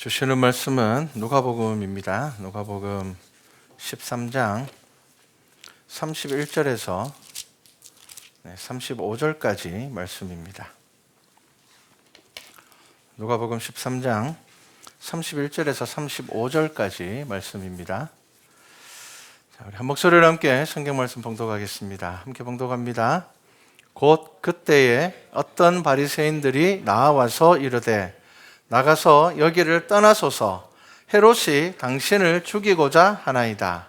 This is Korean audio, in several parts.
주시는 말씀은 누가복음입니다. 누가복음 13장 31절에서 35절까지 말씀입니다. 누가복음 13장 31절에서 35절까지 말씀입니다. 자, 우리 한 목소리로 함께 성경 말씀 봉독하겠습니다. 함께 봉독합니다. 곧 그때에 어떤 바리새인들이 나와서 이르되 나가서 여기를 떠나소서 헤롯이 당신을 죽이고자 하나이다.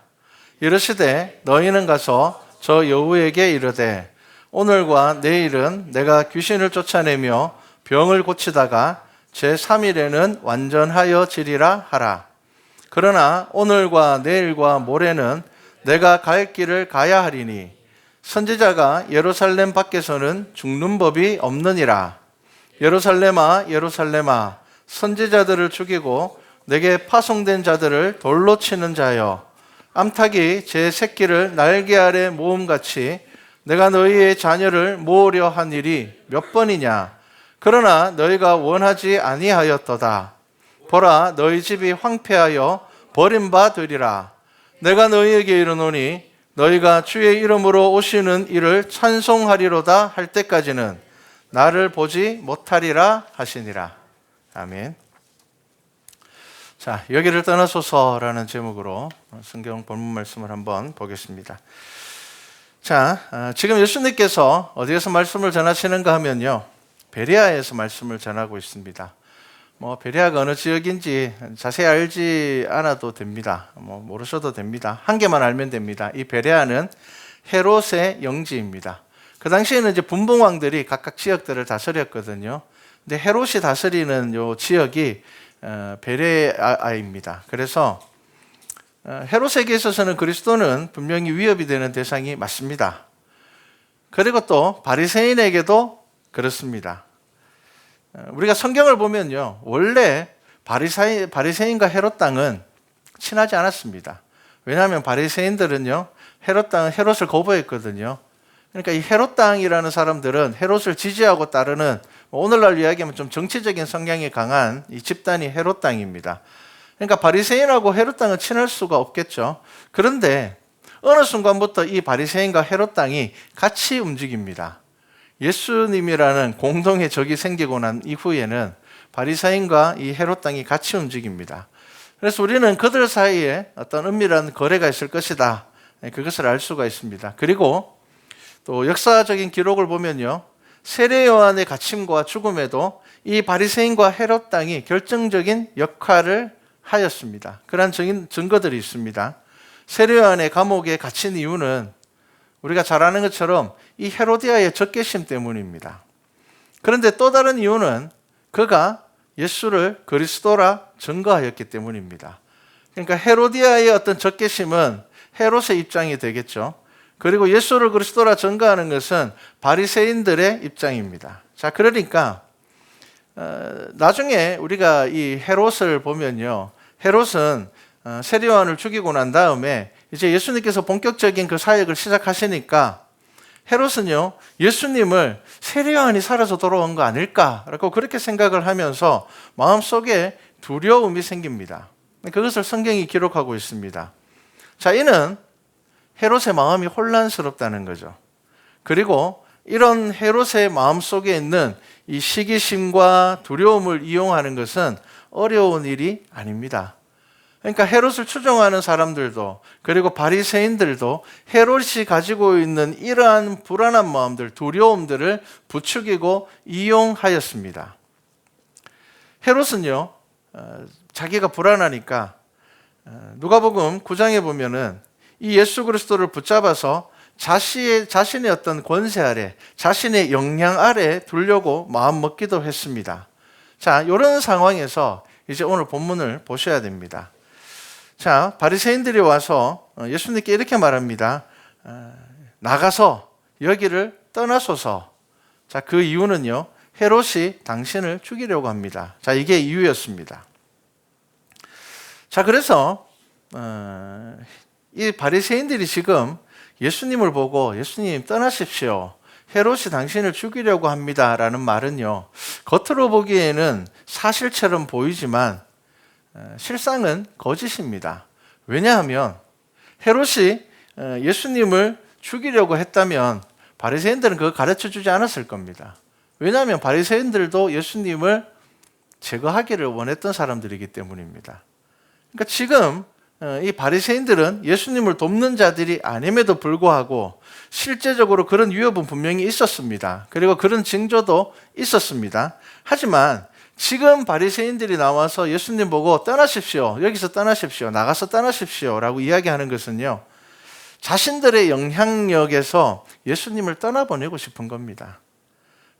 이르시되 너희는 가서 저 여우에게 이르되 오늘과 내일은 내가 귀신을 쫓아내며 병을 고치다가 제3일에는 완전하여 지리라 하라. 그러나 오늘과 내일과 모레는 내가 갈 길을 가야 하리니 선지자가 예루살렘 밖에서는 죽는 법이 없느니라. 예루살렘아 예루살렘아 선지자들을 죽이고 내게 파송된 자들을 돌로 치는 자여, 암탉이 제 새끼를 날개 아래 모음같이 내가 너희의 자녀를 모으려 한 일이 몇 번이냐. 그러나 너희가 원하지 아니하였도다. 보라, 너희 집이 황폐하여 버림바 되리라. 내가 너희에게 이르노니 너희가 주의 이름으로 오시는 이를 찬송하리로다 할 때까지는 나를 보지 못하리라 하시니라. 아멘. 자, 여기를 떠나소서라는 제목으로 성경 본문 말씀을 한번 보겠습니다. 자, 지금 예수님께서 어디에서 말씀을 전하시는가 하면요, 베레아에서 말씀을 전하고 있습니다. 베레아가 어느 지역인지 자세히 알지 않아도 됩니다. 모르셔도 됩니다. 한 개만 알면 됩니다. 이 베레아는 헤롯의 영지입니다. 그 당시에는 이제 분봉왕들이 각각 지역들을 다스렸거든요. 근데 헤롯이 다스리는 요 지역이 베레아입니다. 그래서 헤롯에게 있어서는 그리스도는 분명히 위협이 되는 대상이 맞습니다. 그리고 또 바리새인에게도 그렇습니다. 우리가 성경을 보면요, 원래 바리새인과 헤롯 땅은 친하지 않았습니다. 왜냐하면 바리새인들은요, 헤롯 땅은 헤롯을 거부했거든요. 그러니까 이 헤롯 땅이라는 사람들은 헤롯을 지지하고 따르는, 오늘날 이야기하면 좀 정치적인 성향이 강한 이 집단이 헤롯 땅입니다. 그러니까 바리새인하고 헤롯 땅은 친할 수가 없겠죠. 그런데 어느 순간부터 이 바리새인과 헤롯 땅이 같이 움직입니다. 예수님이라는 공동의 적이 생기고 난 이후에는 바리새인과 이 헤롯 땅이 같이 움직입니다. 그래서 우리는 그들 사이에 어떤 은밀한 거래가 있을 것이다, 그것을 알 수가 있습니다. 그리고 또 역사적인 기록을 보면요, 세례 요한의 갇힘과 죽음에도 이 바리새인과 헤롯 땅이 결정적인 역할을 하였습니다. 그러한 증거들이 있습니다. 세례 요한의 감옥에 갇힌 이유는 우리가 잘 아는 것처럼 이 헤로디아의 적개심 때문입니다. 그런데 또 다른 이유는 그가 예수를 그리스도라 증거하였기 때문입니다. 그러니까 헤로디아의 어떤 적개심은 헤롯의 입장이 되겠죠. 그리고 예수를 그리스도라 증거하는 것은 바리새인들의 입장입니다. 자, 그러니까 나중에 우리가 이 헤롯을 보면요, 헤롯은 세례 요한을 죽이고 난 다음에 이제 예수님께서 본격적인 그 사역을 시작하시니까 헤롯은요, 예수님을 세례 요한이 살아서 돌아온 거 아닐까라고 그렇게 생각을 하면서 마음속에 두려움이 생깁니다. 그것을 성경이 기록하고 있습니다. 자, 이는 헤롯의 마음이 혼란스럽다는 거죠. 그리고 이런 헤롯의 마음 속에 있는 이 시기심과 두려움을 이용하는 것은 어려운 일이 아닙니다. 그러니까 헤롯을 추종하는 사람들도, 그리고 바리새인들도 헤롯이 가지고 있는 이러한 불안한 마음들, 두려움들을 부추기고 이용하였습니다. 헤롯은요, 자기가 불안하니까 누가복음 9장에 보면은 이 예수 그리스도를 붙잡아서 자신의 어떤 권세 아래, 자신의 영향 아래 두려고 마음 먹기도 했습니다. 자, 이런 상황에서 이제 오늘 본문을 보셔야 됩니다. 자, 바리새인들이 와서 예수님께 이렇게 말합니다. 나가서 여기를 떠나소서. 자, 그 이유는요, 헤롯이 당신을 죽이려고 합니다. 자, 이게 이유였습니다. 자, 그래서 이 바리새인들이 지금 예수님을 보고 예수님 떠나십시오, 헤롯이 당신을 죽이려고 합니다라는 말은요, 겉으로 보기에는 사실처럼 보이지만 실상은 거짓입니다. 왜냐하면 헤롯이 예수님을 죽이려고 했다면 바리새인들은 그거 가르쳐주지 않았을 겁니다. 왜냐하면 바리새인들도 예수님을 제거하기를 원했던 사람들이기 때문입니다. 그러니까 지금 이 바리새인들은 예수님을 돕는 자들이 아님에도 불구하고 실제적으로 그런 위협은 분명히 있었습니다. 그리고 그런 징조도 있었습니다. 하지만 지금 바리새인들이 나와서 예수님 보고 떠나십시오. 여기서 떠나십시오. 나가서 떠나십시오. 라고 이야기하는 것은요, 자신들의 영향력에서 예수님을 떠나보내고 싶은 겁니다.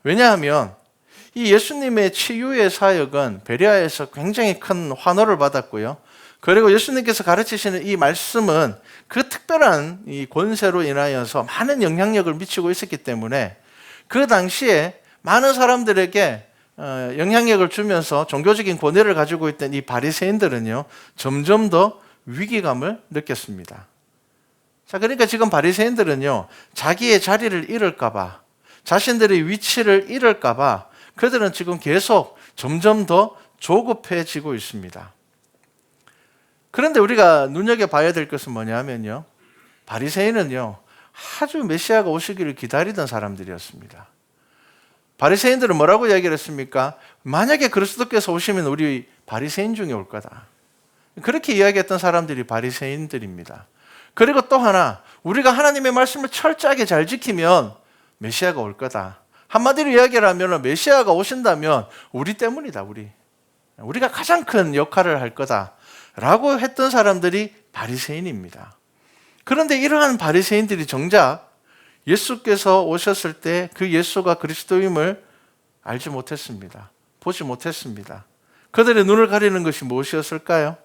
왜냐하면 이 예수님의 치유의 사역은 베레아에서 굉장히 큰 환호를 받았고요. 그리고 예수님께서 가르치시는 이 말씀은 그 특별한 이 권세로 인하여서 많은 영향력을 미치고 있었기 때문에 그 당시에 많은 사람들에게 영향력을 주면서 종교적인 권위를 가지고 있던 이 바리새인들은요, 점점 더 위기감을 느꼈습니다. 자, 그러니까 지금 바리새인들은요, 자기의 자리를 잃을까 봐, 자신들의 위치를 잃을까 봐 그들은 지금 계속 점점 더 조급해지고 있습니다. 그런데 우리가 눈여겨봐야 될 것은 뭐냐면요, 바리새인은요, 아주 메시아가 오시기를 기다리던 사람들이었습니다. 바리새인들은 뭐라고 이야기를 했습니까? 만약에 그리스도께서 오시면 우리 바리새인 중에 올 거다. 그렇게 이야기했던 사람들이 바리새인들입니다. 그리고 또 하나, 우리가 하나님의 말씀을 철저하게 잘 지키면 메시아가 올 거다. 한마디로 이야기를 하면 메시아가 오신다면 우리 때문이다. 우리가 가장 큰 역할을 할 거다 라고 했던 사람들이 바리새인입니다. 그런데 이러한 바리새인들이 정작 예수께서 오셨을 때 그 예수가 그리스도임을 알지 못했습니다. 보지 못했습니다. 그들의 눈을 가리는 것이 무엇이었을까요?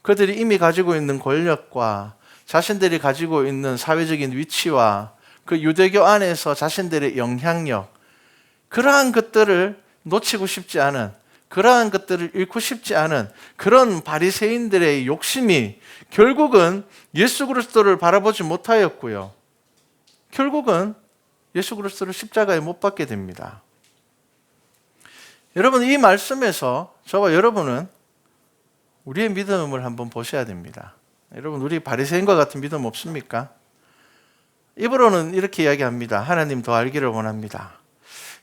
그들이 이미 가지고 있는 권력과 자신들이 가지고 있는 사회적인 위치와 그 유대교 안에서 자신들의 영향력, 그러한 것들을 놓치고 싶지 않은, 그러한 것들을 잃고 싶지 않은 그런 바리새인들의 욕심이 결국은 예수 그리스도를 바라보지 못하였고요. 결국은 예수 그리스도를 십자가에 못 박게 됩니다. 여러분, 이 말씀에서 저와 여러분은 우리의 믿음을 한번 보셔야 됩니다. 여러분, 우리 바리새인과 같은 믿음 없습니까? 입으로는 이렇게 이야기합니다. 하나님 더 알기를 원합니다.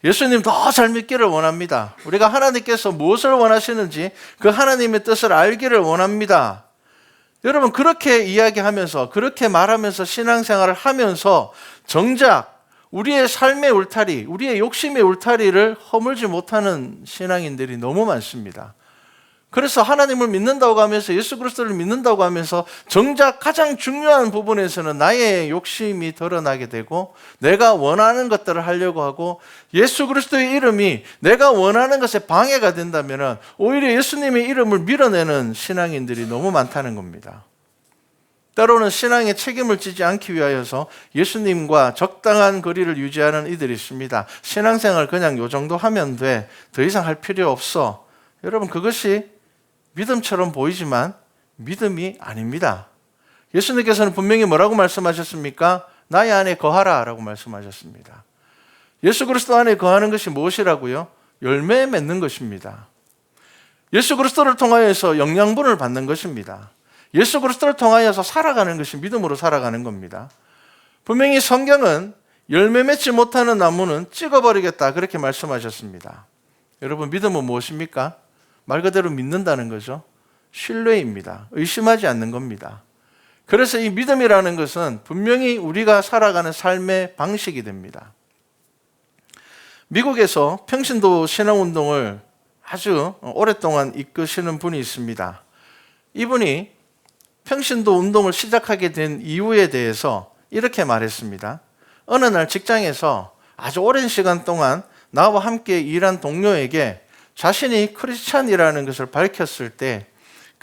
예수님 더 잘 믿기를 원합니다. 우리가 하나님께서 무엇을 원하시는지 그 하나님의 뜻을 알기를 원합니다. 여러분, 그렇게 이야기하면서, 그렇게 말하면서 신앙생활을 하면서 정작 우리의 삶의 울타리, 우리의 욕심의 울타리를 허물지 못하는 신앙인들이 너무 많습니다. 그래서 하나님을 믿는다고 하면서, 예수 그리스도를 믿는다고 하면서 정작 가장 중요한 부분에서는 나의 욕심이 드러나게 되고 내가 원하는 것들을 하려고 하고, 예수 그리스도의 이름이 내가 원하는 것에 방해가 된다면 오히려 예수님의 이름을 밀어내는 신앙인들이 너무 많다는 겁니다. 때로는 신앙의 책임을 지지 않기 위하여서 예수님과 적당한 거리를 유지하는 이들이 있습니다. 신앙생활 그냥 요 정도 하면 돼, 더 이상 할 필요 없어. 여러분, 그것이 믿음처럼 보이지만 믿음이 아닙니다. 예수님께서는 분명히 뭐라고 말씀하셨습니까? 나의 안에 거하라 라고 말씀하셨습니다. 예수 그리스도 안에 거하는 것이 무엇이라고요? 열매 맺는 것입니다. 예수 그리스도를 통하여서 영양분을 받는 것입니다. 예수 그리스도를 통하여서 살아가는 것이 믿음으로 살아가는 겁니다. 분명히 성경은 열매 맺지 못하는 나무는 찍어버리겠다 그렇게 말씀하셨습니다. 여러분, 믿음은 무엇입니까? 말 그대로 믿는다는 거죠. 신뢰입니다. 의심하지 않는 겁니다. 그래서 이 믿음이라는 것은 분명히 우리가 살아가는 삶의 방식이 됩니다. 미국에서 평신도 신앙운동을 아주 오랫동안 이끄시는 분이 있습니다. 이분이 평신도 운동을 시작하게 된 이유에 대해서 이렇게 말했습니다. 어느 날 직장에서 아주 오랜 시간 동안 나와 함께 일한 동료에게 자신이 크리스찬이라는 것을 밝혔을 때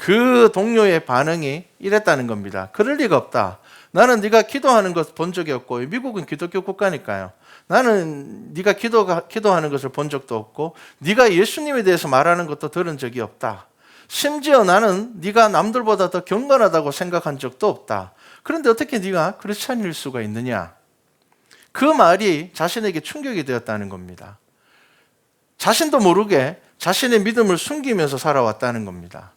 그 동료의 반응이 이랬다는 겁니다. 그럴 리가 없다. 나는 네가 기도하는 것 본 적이 없고, 미국은 기독교 국가니까요. 나는 네가 기도하는 것을 본 적도 없고, 네가 예수님에 대해서 말하는 것도 들은 적이 없다. 심지어 나는 네가 남들보다 더 경건하다고 생각한 적도 없다. 그런데 어떻게 네가 크리스찬일 수가 있느냐? 그 말이 자신에게 충격이 되었다는 겁니다. 자신도 모르게 자신의 믿음을 숨기면서 살아왔다는 겁니다.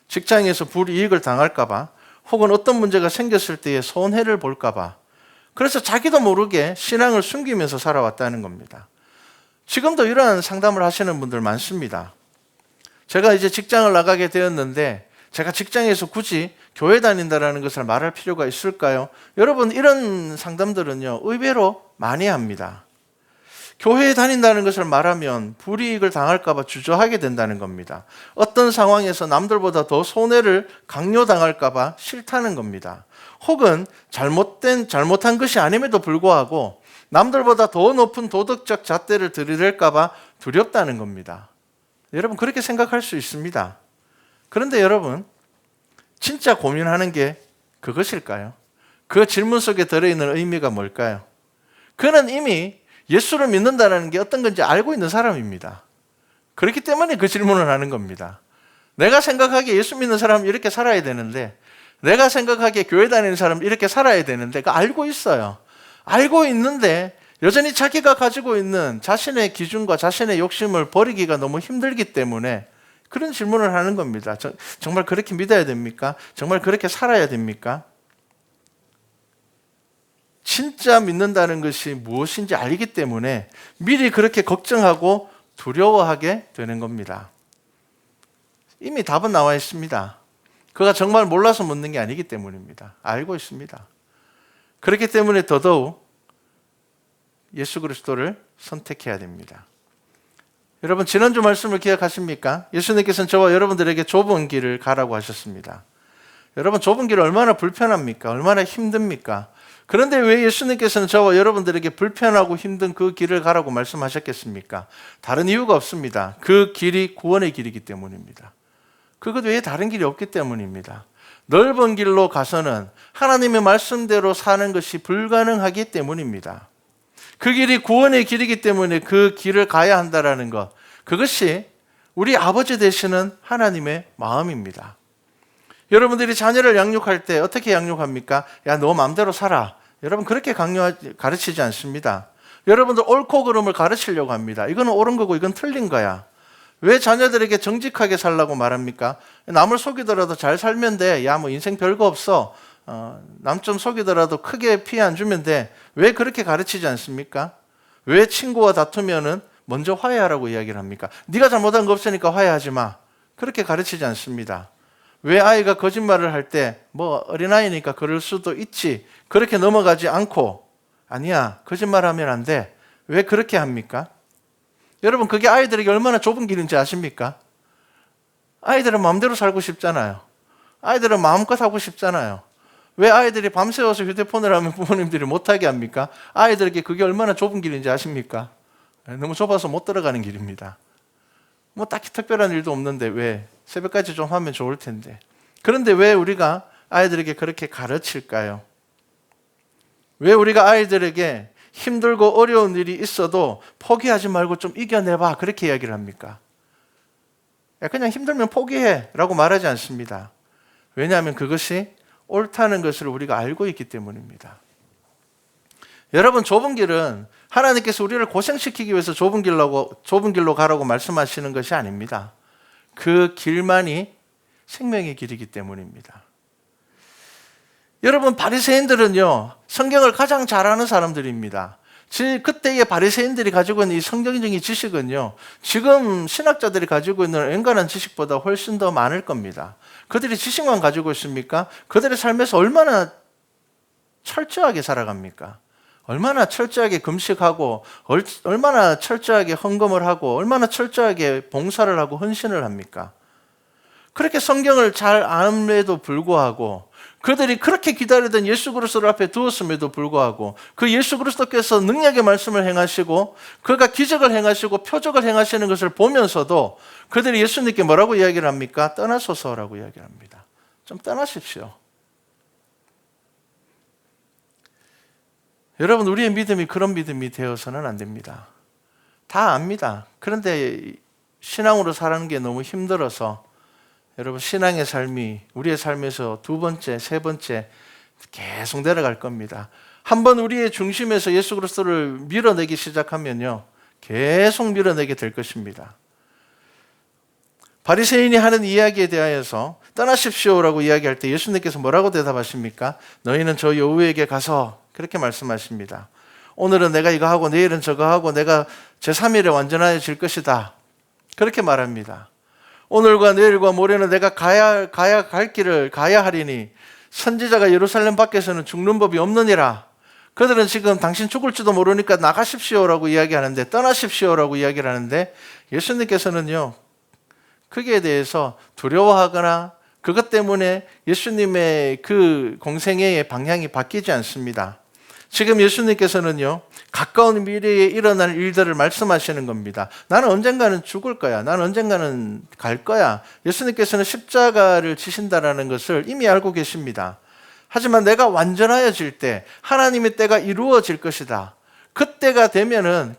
직장에서 불이익을 당할까봐, 혹은 어떤 문제가 생겼을 때에 손해를 볼까봐, 그래서 자기도 모르게 신앙을 숨기면서 살아왔다는 겁니다. 지금도 이러한 상담을 하시는 분들 많습니다. 제가 이제 직장을 나가게 되었는데 제가 직장에서 굳이 교회 다닌다라는 것을 말할 필요가 있을까요? 여러분, 이런 상담들은요, 의외로 많이 합니다. 교회에 다닌다는 것을 말하면 불이익을 당할까 봐 주저하게 된다는 겁니다. 어떤 상황에서 남들보다 더 손해를 강요당할까 봐 싫다는 겁니다. 혹은 잘못한 것이 아님에도 불구하고 남들보다 더 높은 도덕적 잣대를 들이댈까 봐 두렵다는 겁니다. 여러분, 그렇게 생각할 수 있습니다. 그런데 여러분, 진짜 고민하는 게 그것일까요? 그 질문 속에 들어있는 의미가 뭘까요? 그는 이미 예수를 믿는다는 게 어떤 건지 알고 있는 사람입니다. 그렇기 때문에 그 질문을 하는 겁니다. 내가 생각하기에 예수 믿는 사람은 이렇게 살아야 되는데, 내가 생각하기에 교회 다니는 사람은 이렇게 살아야 되는데, 그거 알고 있어요. 알고 있는데 여전히 자기가 가지고 있는 자신의 기준과 자신의 욕심을 버리기가 너무 힘들기 때문에 그런 질문을 하는 겁니다. 정말 그렇게 믿어야 됩니까? 정말 그렇게 살아야 됩니까? 진짜 믿는다는 것이 무엇인지 알기 때문에 미리 그렇게 걱정하고 두려워하게 되는 겁니다. 이미 답은 나와 있습니다. 그가 정말 몰라서 묻는 게 아니기 때문입니다. 알고 있습니다. 그렇기 때문에 더더욱 예수 그리스도를 선택해야 됩니다. 여러분, 지난주 말씀을 기억하십니까? 예수님께서는 저와 여러분들에게 좁은 길을 가라고 하셨습니다. 여러분, 좁은 길 얼마나 불편합니까? 얼마나 힘듭니까? 그런데 왜 예수님께서는 저와 여러분들에게 불편하고 힘든 그 길을 가라고 말씀하셨겠습니까? 다른 이유가 없습니다. 그 길이 구원의 길이기 때문입니다. 그것 외에 다른 길이 없기 때문입니다. 넓은 길로 가서는 하나님의 말씀대로 사는 것이 불가능하기 때문입니다. 그 길이 구원의 길이기 때문에 그 길을 가야 한다는 것, 그것이 우리 아버지 되시는 하나님의 마음입니다. 여러분들이 자녀를 양육할 때 어떻게 양육합니까? 야, 너 마음대로 살아. 여러분, 그렇게 가르치지 않습니다. 여러분들 옳고 그름을 가르치려고 합니다. 이건 옳은 거고 이건 틀린 거야. 왜 자녀들에게 정직하게 살라고 말합니까? 남을 속이더라도 잘 살면 돼. 야, 뭐 인생 별거 없어. 남 좀 속이더라도 크게 피해 안 주면 돼. 왜 그렇게 가르치지 않습니까? 왜 친구와 다투면은 먼저 화해하라고 이야기를 합니까? 네가 잘못한 거 없으니까 화해하지 마. 그렇게 가르치지 않습니다. 왜 아이가 거짓말을 할 때 뭐 어린아이니까 그럴 수도 있지, 그렇게 넘어가지 않고 아니야, 거짓말하면 안 돼. 왜 그렇게 합니까? 여러분, 그게 아이들에게 얼마나 좁은 길인지 아십니까? 아이들은 마음대로 살고 싶잖아요. 아이들은 마음껏 하고 싶잖아요. 왜 아이들이 밤새워서 휴대폰을 하면 부모님들이 못하게 합니까? 아이들에게 그게 얼마나 좁은 길인지 아십니까? 너무 좁아서 못 들어가는 길입니다. 뭐 딱히 특별한 일도 없는데 왜 새벽까지 좀 하면 좋을 텐데. 그런데 왜 우리가 아이들에게 그렇게 가르칠까요? 왜 우리가 아이들에게 힘들고 어려운 일이 있어도 포기하지 말고 좀 이겨내봐, 그렇게 이야기를 합니까? 그냥 힘들면 포기해 라고 말하지 않습니다. 왜냐하면 그것이 옳다는 것을 우리가 알고 있기 때문입니다. 여러분, 좁은 길은 하나님께서 우리를 고생시키기 위해서 좁은 길로 가라고 말씀하시는 것이 아닙니다. 그 길만이 생명의 길이기 때문입니다. 여러분, 바리새인들은요, 성경을 가장 잘 아는 사람들입니다. 그때의 바리새인들이 가지고 있는 이 성경적인 지식은요, 지금 신학자들이 가지고 있는 엔간한 지식보다 훨씬 더 많을 겁니다. 그들이 지식만 가지고 있습니까? 그들의 삶에서 얼마나 철저하게 살아갑니까? 얼마나 철저하게 금식하고, 얼마나 철저하게 헌금을 하고, 얼마나 철저하게 봉사를 하고 헌신을 합니까? 그렇게 성경을 잘 암에도 불구하고, 그들이 그렇게 기다리던 예수 그리스도를 앞에 두었음에도 불구하고, 그 예수 그리스도께서 능력의 말씀을 행하시고 그가 기적을 행하시고 표적을 행하시는 것을 보면서도 그들이 예수님께 뭐라고 이야기를 합니까? 떠나소서라고 이야기를 합니다. 좀 떠나십시오. 여러분, 우리의 믿음이 그런 믿음이 되어서는 안 됩니다. 다 압니다. 그런데 신앙으로 사는 게 너무 힘들어서 여러분, 신앙의 삶이 우리의 삶에서 두 번째, 세 번째 계속 내려갈 겁니다. 한번 우리의 중심에서 예수 그리스도를 밀어내기 시작하면요, 계속 밀어내게 될 것입니다. 바리새인이 하는 이야기에 대하여서 떠나십시오라고 이야기할 때 예수님께서 뭐라고 대답하십니까? 너희는 저 여우에게 가서 그렇게 말씀하십니다. 오늘은 내가 이거 하고 내일은 저거 하고 내가 제3일에 완전해질 것이다. 그렇게 말합니다. 오늘과 내일과 모레는 내가 갈 길을 가야 하리니 선지자가 예루살렘 밖에서는 죽는 법이 없느니라. 그들은 지금 당신 죽을지도 모르니까 나가십시오라고 이야기하는데, 떠나십시오라고 이야기를 하는데, 예수님께서는요 거기에 대해서 두려워하거나 그것 때문에 예수님의 그 공생애의 방향이 바뀌지 않습니다. 지금 예수님께서는요 가까운 미래에 일어날 일들을 말씀하시는 겁니다. 나는 언젠가는 죽을 거야. 나는 언젠가는 갈 거야. 예수님께서는 십자가를 지신다라는 것을 이미 알고 계십니다. 하지만 내가 완전하여질 때 하나님의 때가 이루어질 것이다. 그때가 되면은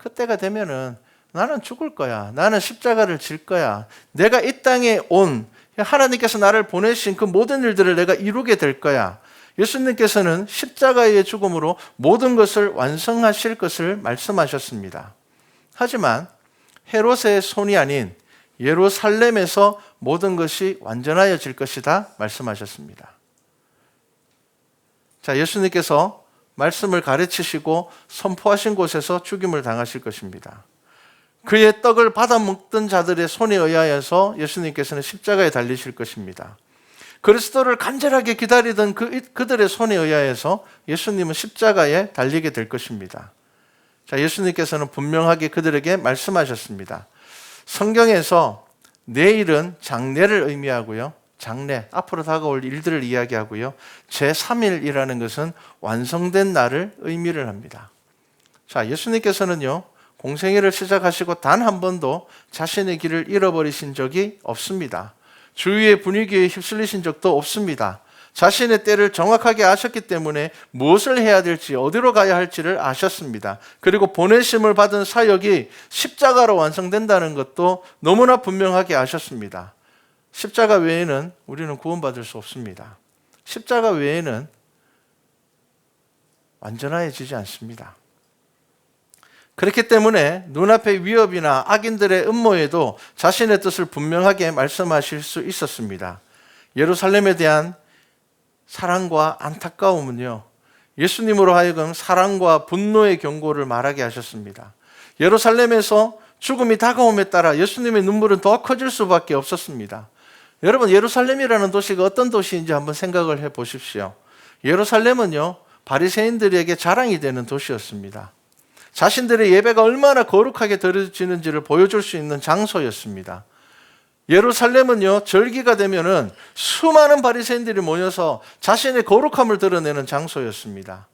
나는 죽을 거야. 나는 십자가를 질 거야. 내가 이 땅에 온 하나님께서 나를 보내신 그 모든 일들을 내가 이루게 될 거야. 예수님께서는 십자가의 죽음으로 모든 것을 완성하실 것을 말씀하셨습니다. 하지만 헤롯의 손이 아닌 예루살렘에서 모든 것이 완전하여질 것이다 말씀하셨습니다. 자, 예수님께서 말씀을 가르치시고 선포하신 곳에서 죽임을 당하실 것입니다. 그의 떡을 받아먹던 자들의 손에 의하여서 예수님께서는 십자가에 달리실 것입니다. 그리스도를 간절하게 기다리던 그들의 손에 의하여서 예수님은 십자가에 달리게 될 것입니다. 자, 예수님께서는 분명하게 그들에게 말씀하셨습니다. 성경에서 내일은 장래를 의미하고요. 장래, 앞으로 다가올 일들을 이야기하고요. 제3일이라는 것은 완성된 날을 의미를 합니다. 자, 예수님께서는요, 공생애를 시작하시고 단 한 번도 자신의 길을 잃어버리신 적이 없습니다. 주위의 분위기에 휩쓸리신 적도 없습니다. 자신의 때를 정확하게 아셨기 때문에 무엇을 해야 될지, 어디로 가야 할지를 아셨습니다. 그리고 보내심을 받은 사역이 십자가로 완성된다는 것도 너무나 분명하게 아셨습니다. 십자가 외에는 우리는 구원받을 수 없습니다. 십자가 외에는 완전해지지 않습니다. 그렇기 때문에 눈앞의 위협이나 악인들의 음모에도 자신의 뜻을 분명하게 말씀하실 수 있었습니다. 예루살렘에 대한 사랑과 안타까움은요, 예수님으로 하여금 사랑과 분노의 경고를 말하게 하셨습니다. 예루살렘에서 죽음이 다가옴에 따라 예수님의 눈물은 더 커질 수밖에 없었습니다. 여러분, 예루살렘이라는 도시가 어떤 도시인지 한번 생각을 해 보십시오. 예루살렘은요, 바리새인들에게 자랑이 되는 도시였습니다. 자신들의 예배가 얼마나 거룩하게 드려지는지를 보여줄 수 있는 장소였습니다. 예루살렘은요, 절기가 되면은 수많은 바리새인들이 모여서 자신의 거룩함을 드러내는 장소였습니다.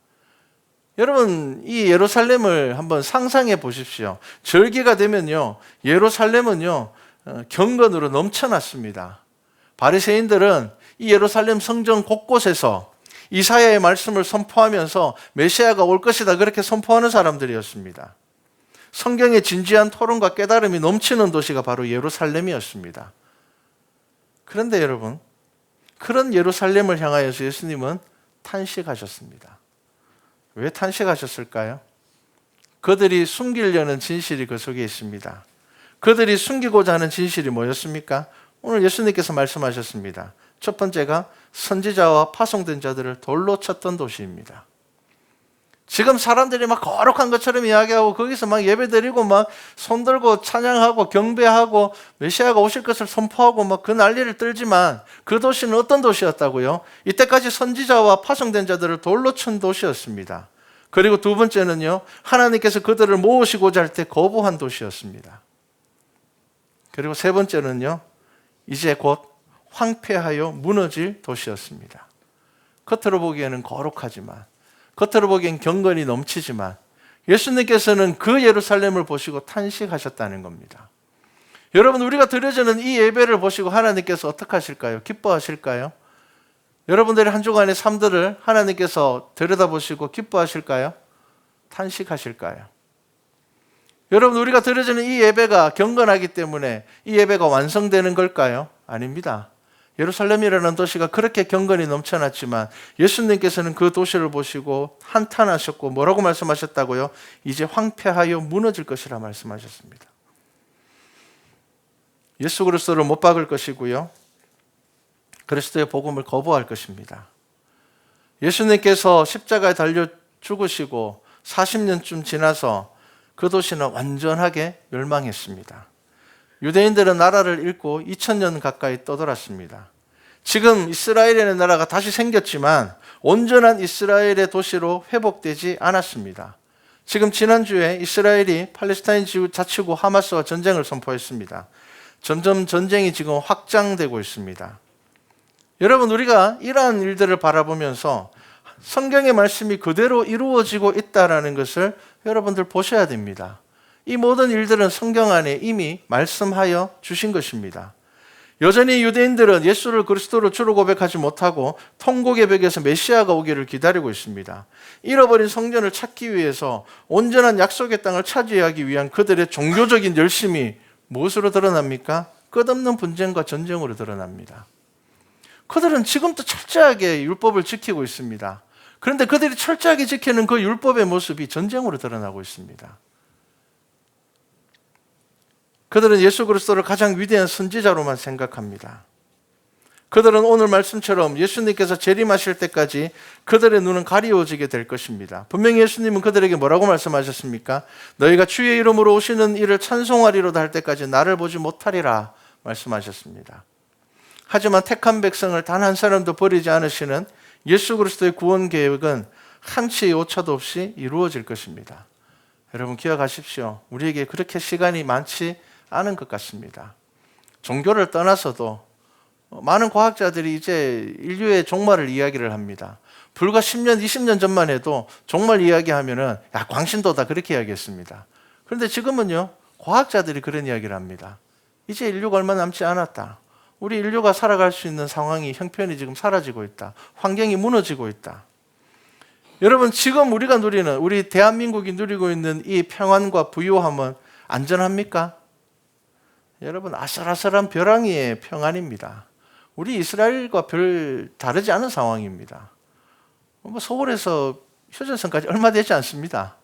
여러분, 이 예루살렘을 한번 상상해 보십시오. 절기가 되면요, 예루살렘은요, 경건으로 넘쳐났습니다. 바리새인들은 이 예루살렘 성전 곳곳에서 이사야의 말씀을 선포하면서 메시아가 올 것이다 그렇게 선포하는 사람들이었습니다. 성경의 진지한 토론과 깨달음이 넘치는 도시가 바로 예루살렘이었습니다. 그런데 여러분, 그런 예루살렘을 향하여서 예수님은 탄식하셨습니다. 왜 탄식하셨을까요? 그들이 숨기려는 진실이 그 속에 있습니다. 그들이 숨기고자 하는 진실이 뭐였습니까? 오늘 예수님께서 말씀하셨습니다. 첫 번째가 선지자와 파송된 자들을 돌로 쳤던 도시입니다. 지금 사람들이 막 거룩한 것처럼 이야기하고 거기서 막 예배드리고 막 손들고 찬양하고 경배하고 메시아가 오실 것을 선포하고 막 그 난리를 떨지만 그 도시는 어떤 도시였다고요? 이때까지 선지자와 파송된 자들을 돌로 친 도시였습니다. 그리고 두 번째는요, 하나님께서 그들을 모으시고자 할 때 거부한 도시였습니다. 그리고 세 번째는요, 이제 곧 황폐하여 무너질 도시였습니다. 겉으로 보기에는 거룩하지만, 겉으로 보기엔 경건이 넘치지만 예수님께서는 그 예루살렘을 보시고 탄식하셨다는 겁니다. 여러분, 우리가 드려지는 이 예배를 보시고 하나님께서 어떻게 하실까요? 기뻐하실까요? 여러분들의 한 주간의 삶들을 하나님께서 들여다보시고 기뻐하실까요? 탄식하실까요? 여러분, 우리가 드려지는 이 예배가 경건하기 때문에 이 예배가 완성되는 걸까요? 아닙니다. 예루살렘이라는 도시가 그렇게 경건이 넘쳐났지만 예수님께서는 그 도시를 보시고 한탄하셨고 뭐라고 말씀하셨다고요? 이제 황폐하여 무너질 것이라 말씀하셨습니다. 예수 그리스도를 못 박을 것이고요, 그리스도의 복음을 거부할 것입니다. 예수님께서 십자가에 달려 죽으시고 40년쯤 지나서 그 도시는 완전하게 멸망했습니다. 유대인들은 나라를 잃고 2000년 가까이 떠돌았습니다. 지금 이스라엘의 나라가 다시 생겼지만 온전한 이스라엘의 도시로 회복되지 않았습니다. 지금 지난주에 이스라엘이 팔레스타인 자치구 하마스와 전쟁을 선포했습니다. 점점 전쟁이 지금 확장되고 있습니다. 여러분, 우리가 이러한 일들을 바라보면서 성경의 말씀이 그대로 이루어지고 있다는 것을 여러분들 보셔야 됩니다. 이 모든 일들은 성경 안에 이미 말씀하여 주신 것입니다. 여전히 유대인들은 예수를 그리스도로 주로 고백하지 못하고 통곡의 벽에서 메시아가 오기를 기다리고 있습니다. 잃어버린 성전을 찾기 위해서 온전한 약속의 땅을 차지하기 위한 그들의 종교적인 열심이 무엇으로 드러납니까? 끝없는 분쟁과 전쟁으로 드러납니다. 그들은 지금도 철저하게 율법을 지키고 있습니다. 그런데 그들이 철저하게 지키는 그 율법의 모습이 전쟁으로 드러나고 있습니다. 그들은 예수 그리스도를 가장 위대한 선지자로만 생각합니다. 그들은 오늘 말씀처럼 예수님께서 재림하실 때까지 그들의 눈은 가리워지게 될 것입니다. 분명히 예수님은 그들에게 뭐라고 말씀하셨습니까? 너희가 주의 이름으로 오시는 이를 찬송하리로다 할 때까지 나를 보지 못하리라 말씀하셨습니다. 하지만 택한 백성을 단 한 사람도 버리지 않으시는 예수 그리스도의 구원 계획은 한치의 오차도 없이 이루어질 것입니다. 여러분 기억하십시오. 우리에게 그렇게 시간이 많지 않은 것 같습니다. 종교를 떠나서도 많은 과학자들이 이제 인류의 종말을 이야기를 합니다. 불과 10년, 20년 전만 해도 종말 이야기하면은 야, 광신도다 그렇게 이야기했습니다. 그런데 지금은요, 과학자들이 그런 이야기를 합니다. 이제 인류가 얼마 남지 않았다. 우리 인류가 살아갈 수 있는 상황이 형편이 지금 사라지고 있다. 환경이 무너지고 있다. 여러분, 지금 우리가 누리는, 우리 대한민국이 누리고 있는 이 평안과 부유함은 안전합니까? 여러분, 아슬아슬한 벼랑이의 평안입니다. 우리 이스라엘과 별 다르지 않은 상황입니다. 서울에서 휴전선까지 얼마 되지 않습니다.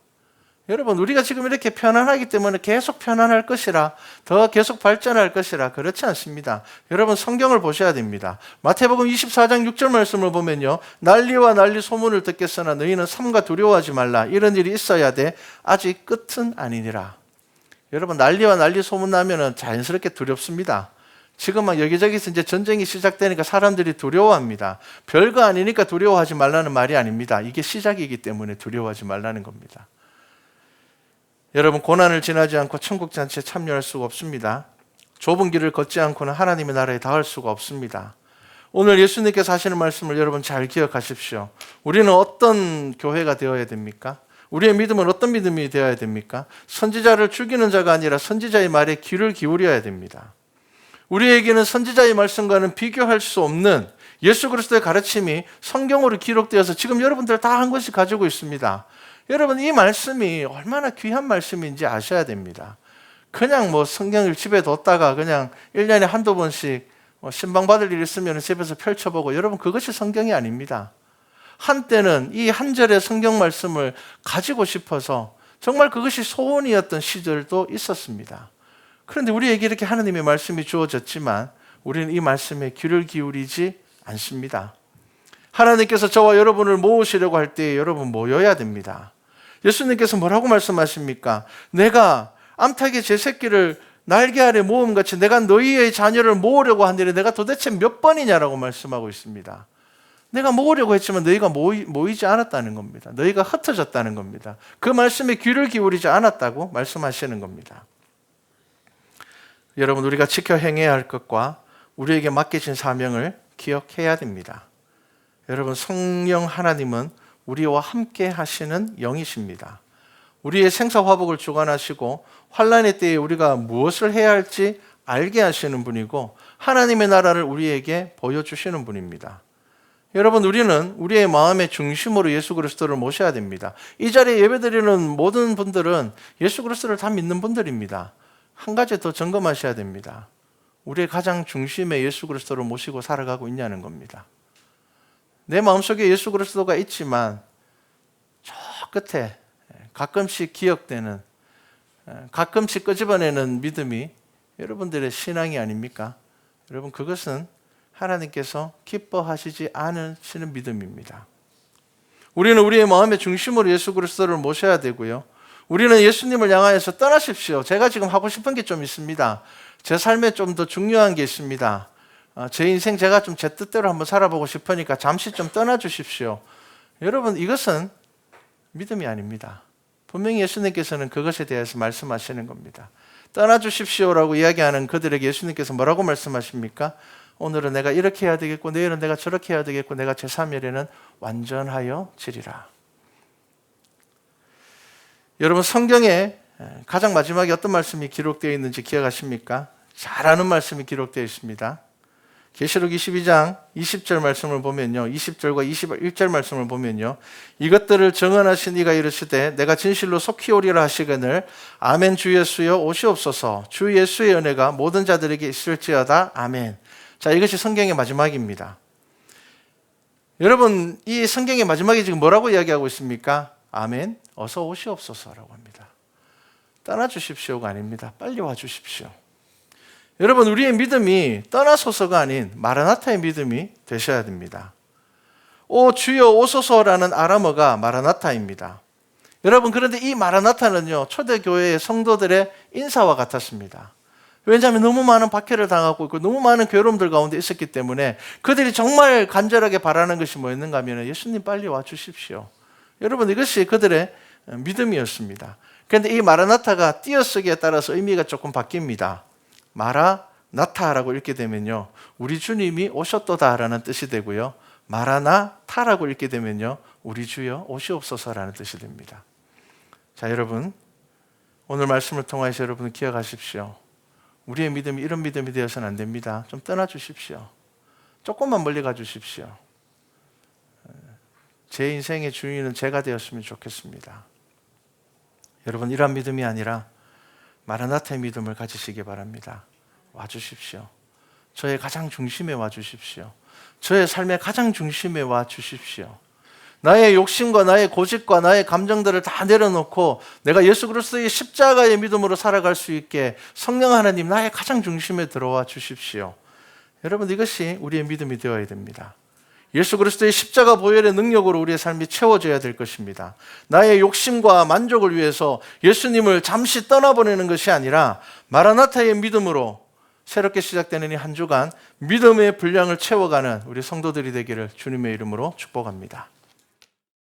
여러분, 우리가 지금 이렇게 편안하기 때문에 계속 편안할 것이라, 더 계속 발전할 것이라, 그렇지 않습니다. 여러분, 성경을 보셔야 됩니다. 마태복음 24장 6절 말씀을 보면요, 난리와 난리 소문을 듣겠으나 너희는 삼가 두려워하지 말라. 이런 일이 있어야 돼. 아직 끝은 아니니라. 여러분, 난리와 난리 소문 나면은 자연스럽게 두렵습니다. 지금 막 여기저기서 이제 전쟁이 시작되니까 사람들이 두려워합니다. 별거 아니니까 두려워하지 말라는 말이 아닙니다. 이게 시작이기 때문에 두려워하지 말라는 겁니다. 여러분, 고난을 지나지 않고 천국 잔치에 참여할 수가 없습니다. 좁은 길을 걷지 않고는 하나님의 나라에 닿을 수가 없습니다. 오늘 예수님께서 하시는 말씀을 여러분 잘 기억하십시오. 우리는 어떤 교회가 되어야 됩니까? 우리의 믿음은 어떤 믿음이 되어야 됩니까? 선지자를 죽이는 자가 아니라 선지자의 말에 귀를 기울여야 됩니다. 우리에게는 선지자의 말씀과는 비교할 수 없는 예수 그리스도의 가르침이 성경으로 기록되어서 지금 여러분들 다 한 권씩 가지고 있습니다. 여러분, 이 말씀이 얼마나 귀한 말씀인지 아셔야 됩니다. 그냥 성경을 집에 뒀다가 그냥 1년에 한두 번씩 신방 받을 일 있으면 집에서 펼쳐보고, 여러분, 그것이 성경이 아닙니다. 한때는 이 한 절의 성경 말씀을 가지고 싶어서 정말 그것이 소원이었던 시절도 있었습니다. 그런데 우리에게 이렇게 하나님의 말씀이 주어졌지만 우리는 이 말씀에 귀를 기울이지 않습니다. 하나님께서 저와 여러분을 모으시려고 할 때 여러분 모여야 됩니다. 예수님께서 뭐라고 말씀하십니까? 내가 암탉의 제 새끼를 날개 아래 모음같이 내가 너희의 자녀를 모으려고 하는데 내가 도대체 몇 번이냐라고 말씀하고 있습니다. 내가 모으려고 했지만 너희가 모이지 않았다는 겁니다. 너희가 흩어졌다는 겁니다. 그 말씀에 귀를 기울이지 않았다고 말씀하시는 겁니다. 여러분, 우리가 지켜 행해야 할 것과 우리에게 맡겨진 사명을 기억해야 됩니다. 여러분, 성령 하나님은 우리와 함께 하시는 영이십니다. 우리의 생사화복을 주관하시고 환난의 때에 우리가 무엇을 해야 할지 알게 하시는 분이고 하나님의 나라를 우리에게 보여주시는 분입니다. 여러분, 우리는 우리의 마음의 중심으로 예수 그리스도를 모셔야 됩니다. 이 자리에 예배드리는 모든 분들은 예수 그리스도를 다 믿는 분들입니다. 한 가지 더 점검하셔야 됩니다. 우리의 가장 중심에 예수 그리스도를 모시고 살아가고 있냐는 겁니다. 내 마음속에 예수 그리스도가 있지만 저 끝에 가끔씩 기억되는, 가끔씩 끄집어내는 믿음이 여러분들의 신앙이 아닙니까? 여러분, 그것은 하나님께서 기뻐하시지 않으시는 믿음입니다. 우리는 우리의 마음의 중심으로 예수 그리스도를 모셔야 되고요. 우리는 예수님을 향하여서 떠나십시오. 제가 지금 하고 싶은 게 좀 있습니다. 제 삶에 좀 더 중요한 게 있습니다. 제 인생 제가 좀 제 뜻대로 한번 살아보고 싶으니까 잠시 좀 떠나 주십시오. 여러분, 이것은 믿음이 아닙니다. 분명히 예수님께서는 그것에 대해서 말씀하시는 겁니다. 떠나 주십시오라고 이야기하는 그들에게 예수님께서 뭐라고 말씀하십니까? 오늘은 내가 이렇게 해야 되겠고 내일은 내가 저렇게 해야 되겠고 내가 제3일에는 완전하여 지리라. 여러분, 성경에 가장 마지막에 어떤 말씀이 기록되어 있는지 기억하십니까? 잘 아는 말씀이 기록되어 있습니다. 계시록 22장 20절 말씀을 보면요, 20절과 21절 말씀을 보면요, 이것들을 정언하신 이가 이르시되 내가 진실로 속히 오리라 하시거늘 아멘. 주 예수여 오시옵소서. 주 예수의 은혜가 모든 자들에게 있을지어다. 아멘. 자, 이것이 성경의 마지막입니다. 여러분, 이 성경의 마지막에 지금 뭐라고 이야기하고 있습니까? 아멘. 어서 오시옵소서라고 합니다. 떠나주십시오가 아닙니다. 빨리 와주십시오. 여러분, 우리의 믿음이 떠나소서가 아닌 마라나타의 믿음이 되셔야 됩니다. 오 주여 오소서라는 아람어가 마라나타입니다. 여러분, 그런데 이 마라나타는요, 초대교회의 성도들의 인사와 같았습니다. 왜냐하면 너무 많은 박해를 당하고 있고 너무 많은 괴로움들 가운데 있었기 때문에 그들이 정말 간절하게 바라는 것이 뭐였는가 하면 예수님 빨리 와주십시오. 여러분, 이것이 그들의 믿음이었습니다. 그런데 이 마라나타가 띄어쓰기에 따라서 의미가 조금 바뀝니다. 마라나타라고 읽게 되면요, 우리 주님이 오셨도다라는 뜻이 되고요, 마라나타라고 읽게 되면요, 우리 주여 오시옵소서라는 뜻이 됩니다. 자, 여러분, 오늘 말씀을 통해서 여러분 기억하십시오. 우리의 믿음이 이런 믿음이 되어서는 안 됩니다. 좀 떠나주십시오. 조금만 멀리 가주십시오. 제 인생의 주인은 제가 되었으면 좋겠습니다. 여러분, 이러한 믿음이 아니라 마라나타의 믿음을 가지시기 바랍니다. 와주십시오. 저의 가장 중심에 와주십시오. 저의 삶의 가장 중심에 와주십시오. 나의 욕심과 나의 고집과 나의 감정들을 다 내려놓고 내가 예수 그리스도의 십자가의 믿음으로 살아갈 수 있게 성령 하나님 나의 가장 중심에 들어와 주십시오. 여러분, 이것이 우리의 믿음이 되어야 됩니다. 예수 그리스도의 십자가 보혈의 능력으로 우리의 삶이 채워져야 될 것입니다. 나의 욕심과 만족을 위해서 예수님을 잠시 떠나보내는 것이 아니라 마라나타의 믿음으로 새롭게 시작되는 이 한 주간 믿음의 분량을 채워가는 우리 성도들이 되기를 주님의 이름으로 축복합니다.